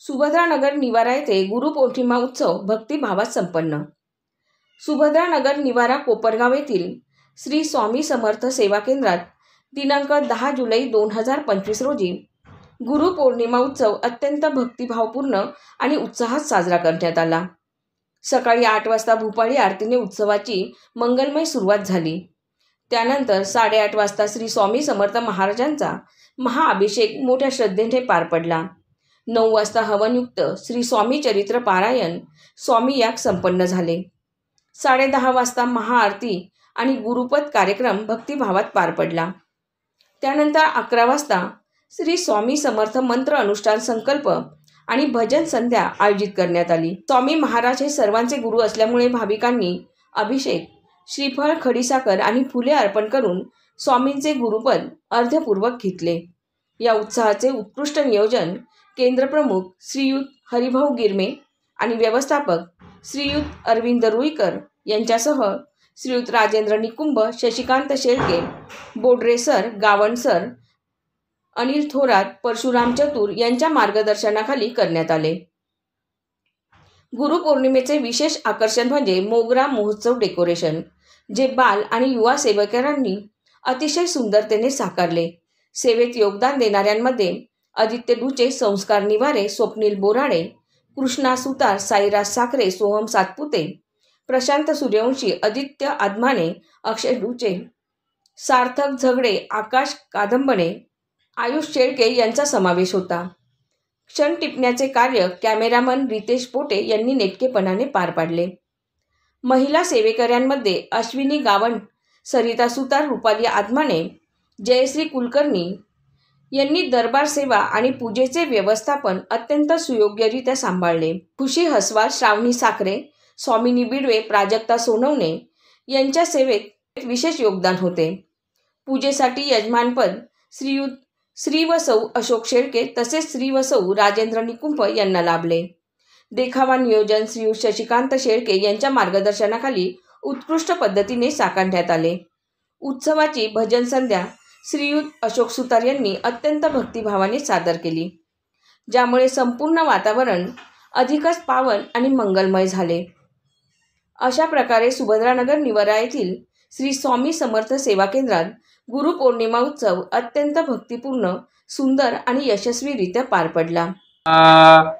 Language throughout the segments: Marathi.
सुभद्रानगर निवारा येथे गुरुपौर्णिमा उत्सव भक्तिभावात संपन्न। सुभद्रानगर निवारा कोपरगाव येथील श्री स्वामी समर्थ सेवा केंद्रात दिनांक 10 जुलै 2025 रोजी गुरुपौर्णिमा उत्सव अत्यंत भक्तिभावपूर्ण आणि उत्साहात साजरा करण्यात आला। सकाळी 8 वाजता भूपाळी आरतीने उत्सवाची मंगलमय सुरुवात झाली। त्यानंतर 8:30 वाजता श्री स्वामी समर्थ महाराजांचा महाअभिषेक मोठ्या श्रद्धेने पार पडला। 9 वाजता हवनयुक्त श्री स्वामी चरित्र पारायण स्वामी याग संपन्न झाले। 10:30 वाजता महाआरती आणि गुरुपद कार्यक्रम भक्तिभावात पार पडला। त्यानंतर 11 वाजता श्री स्वामी समर्थ मंत्र अनुष्ठान संकल्प आणि भजन संध्या आयोजित करण्यात आली। स्वामी महाराज हे सर्वांचे गुरु असल्यामुळे भाविकांनी अभिषेक, श्रीफळ, खडीसाखर आणि फुले अर्पण करून स्वामींचे गुरुपद अर्ध्यपूर्वक घेतले। या उत्सवाचे उत्कृष्ट नियोजन केंद्रप्रमुख श्रीयुत हरिभाऊ गिरमे आणि व्यवस्थापक श्रीयुत अरविंद रुईकर यांच्यासह श्रीयुत राजेंद्र निकुंभ, शशिकांत शेळके, बोडरे सर, गावण सर, अनिल थोरात, परशुराम चतुर यांच्या मार्गदर्शनाखाली करण्यात आले। गुरुपौर्णिमेचे विशेष आकर्षण म्हणजे मोगरा महोत्सव डेकोरेशन, जे बाल आणि युवा सेवकांनी अतिशय सुंदरतेने साकारले। सेवेत योगदान देणाऱ्यांमध्ये आदित्य डुचे, संस्कार निवारे, स्वप्नील बोराडे, कृष्णा सुतार, साईराज साखरे, सोहम सातपुते, प्रशांत सूर्यवंशी, आदित्य आदमाने, अक्षय डुचे, सार्थक झगडे, आकाश कादंबणे, आयुष शेळके यांचा समावेश होता। क्षण टिपण्याचे कार्य कॅमेरामन रितेश पोटे यांनी नेटकेपणाने पार पाडले। महिला सेवेकऱ्यांमध्ये अश्विनी गावण, सरिता सुतार, रुपाली आदमाने, जयश्री कुलकर्णी यांनी दरबार सेवा आणि पूजेचे व्यवस्थापन अत्यंत सुयोग्यरित्या सांभाळले। खुशी हसवाल, श्रावणी साखरे, स्वामिनी बिडवे, प्राजक्ता सोनवणे यांच्या सेवेत विशेष योगदान होते। पूजेसाठी यजमानपद श्रीयुत श्री व सौ अशोक शेळके तसेच श्री व सौ राजेंद्र निकुंभ यांना लाभले। देखावा नियोजन श्रीयुत शशिकांत शेळके यांच्या मार्गदर्शनाखाली उत्कृष्ट पद्धतीने साकारण्यात आले। उत्सवाची भजन संध्या श्रीयुत अशोक सुतार यांनी अत्यंत भक्तिभावाने सादर केली, ज्यामुळे संपूर्ण वातावरण अधिकच पावन आणि मंगलमय झाले। अशा प्रकारे सुभद्रानगर निवारा येथील श्री स्वामी समर्थ सेवा केंद्रात गुरुपौर्णिमा उत्सव अत्यंत भक्तिपूर्ण, सुंदर आणि यशस्वीरित्या पार पडला।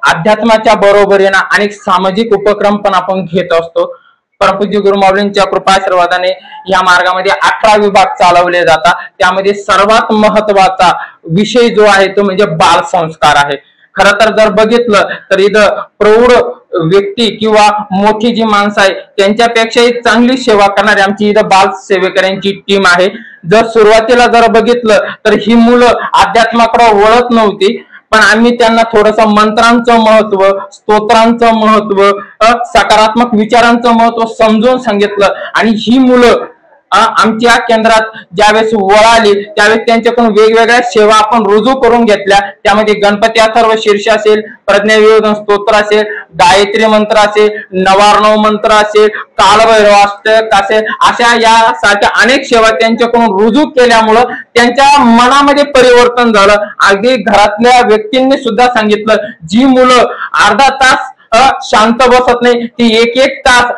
अध्यात्माच्या बरोबरीने अनेक सामाजिक उपक्रम पण आपण घेत असतो। परमपूज्य गुरु माऊलींच्या कृपाआशीर्वादाने या मार्गामध्ये 18 विभाग चालवले जातात। त्यामध्ये सर्वात महत्त्वाचा विषय जो आहे तो म्हणजे बाल संस्कार आहे। खरं तर जर बघितलं तर इथं प्रौढ व्यक्ती किंवा मोठी जी माणसं आहे त्यांच्यापेक्षाही चांगली सेवा करणारी आमची इथं बाल सेवेकऱ्यांची टीम आहे। जर सुरुवातीला जर बघितलं तर ही मुलं अध्यात्माकडे वळत नव्हती, पण आम्ही त्यांना थोडस मंत्रांचं महत्व, स्तोत्रांचं महत्व, सकारात्मक विचारांचं महत्व समजून सांगितलं आणि ही मुलं आमच्या केंद्रात ज्यावेळेस वळाली त्यावेळेस त्यांच्याकडून वेगवेगळ्या सेवा आपण रुजू करून घेतल्या। त्यामध्ये गणपती अथर्व शीर्ष असेल, प्रज्ञाविवर्धन स्तोत्र असेल, गायत्री मंत्र असेल, नवार्णव मंत्र असेल, कालभैरवाष्टक असेल, अशा यासारख्या अनेक सेवा त्यांच्याकडून रुजू केल्यामुळं त्यांच्या मनामध्ये परिवर्तन झालं। अगदी घरातल्या व्यक्तींनी सुद्धा सांगितलं, जी मुलं अर्धा तास शांत बसत नाही ती 1-1 तास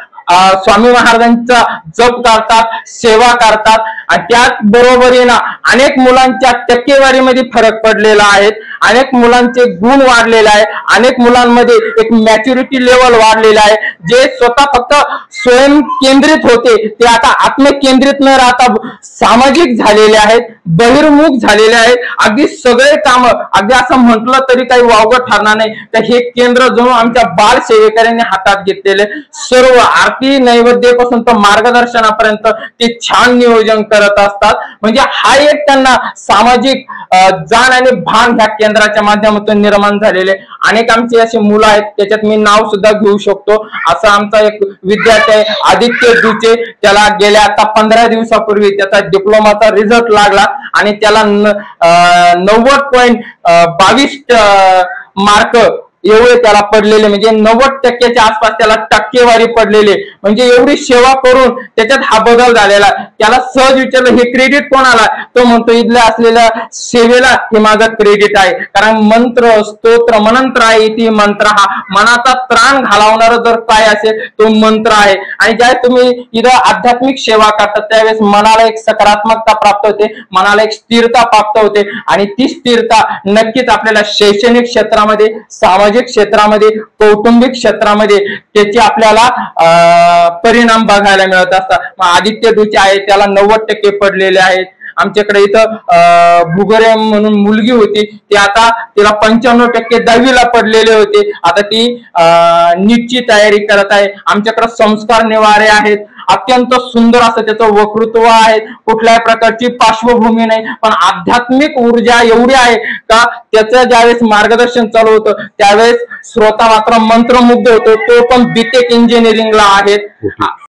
स्वामी महाराजांचा जप करतात, सेवा करतात आणि त्याच बरोबरीने अनेक मुलांच्या टक्केवारीमध्ये फरक पडलेला आहे, अनेक मुलांचे गुण वाढलेले आहे, अनेक मुलांमध्ये एक मॅच्युरिटी लेवल वाढलेला आहे। जे स्वतः फक्त स्वयं केंद्रित होते ते आता आत्मकेंद्रित न राहता सामाजिक झालेले आहेत, बहिर्मुख झालेले आहेत। अगदी सगळे काम अगदी असं म्हटलं तरी काही वावगं ठरणार नाही तर हे केंद्र जणू आमच्या बाल सेवेकऱ्यांनी हातात घेतलेले सर्व आरती नैवेद्यापासून तर मार्गदर्शनापर्यंत ते छान नियोजन करत असतात। म्हणजे हा एक त्यांना सामाजिक जाण आणि भान ह्या केंद्राच्या माध्यमातून निर्माण झालेले अनेक आमचे असे मुलं आहेत, त्याच्यात मी नाव सुद्धा घेऊ शकतो। असा आमचा एक विद्यार्थी आहे आदित्य डुचे, त्याला गेल्या आता 15 दिवसापूर्वी त्याचा डिप्लोमाचा रिझल्ट लागला आणि त्याला 90.22 मार्क एवढे त्याला पडलेले, म्हणजे 90%च्या आसपास त्याला टक्केवारी पडलेली, म्हणजे एवढी सेवा करून त्याच्यात हा बदल झालेला. त्याला सहज विचारलं हे क्रेडिट कोणाला, तो म्हणतो इथल्या असलेल्या सेवेला हे माझं क्रेडिट आहे. कारण मंत्र स्तोत्र मनंत्र आहे, ती मंत्र हा मनाचा त्राण घालवणारा जर काय असेल तो मंत्र आहे. आणि ज्यावेळेस तुम्ही इथं आध्यात्मिक सेवा करतात त्यावेळेस मनाला एक सकारात्मकता प्राप्त होते, मनाला एक स्थिरता प्राप्त होते. आणि ती स्थिरता नक्कीच आपल्याला शैक्षणिक क्षेत्रामध्ये, सामाजिक क्षेत्रामध्ये, कौटुंबिक क्षेत्रामध्ये त्याचे आपल्याला परिणाम बघायला मिळत असतात. आदित्य दुचे आहे त्याला 90% पडलेले आहेत. आमच्याकडे इथं भुगरे म्हणून मुलगी होती, ती आता तिला 95% 10वीला पडलेले होते. आता ती नीटची तयारी करत आहे. आमच्याकडे संस्कार निवारे आहेत, अत्यंत सुंदर असं त्याचं वक्तृत्व आहे, कुठल्याही प्रकारची पार्श्वभूमी नाही, पण आध्यात्मिक ऊर्जा एवढी आहे का त्याचं ज्यावेळेस मार्गदर्शन चालू होतं त्यावेळेस श्रोता मात्र मंत्रमुग्ध होतो. तो पण बीटेक इंजिनिअरिंगला आहेत.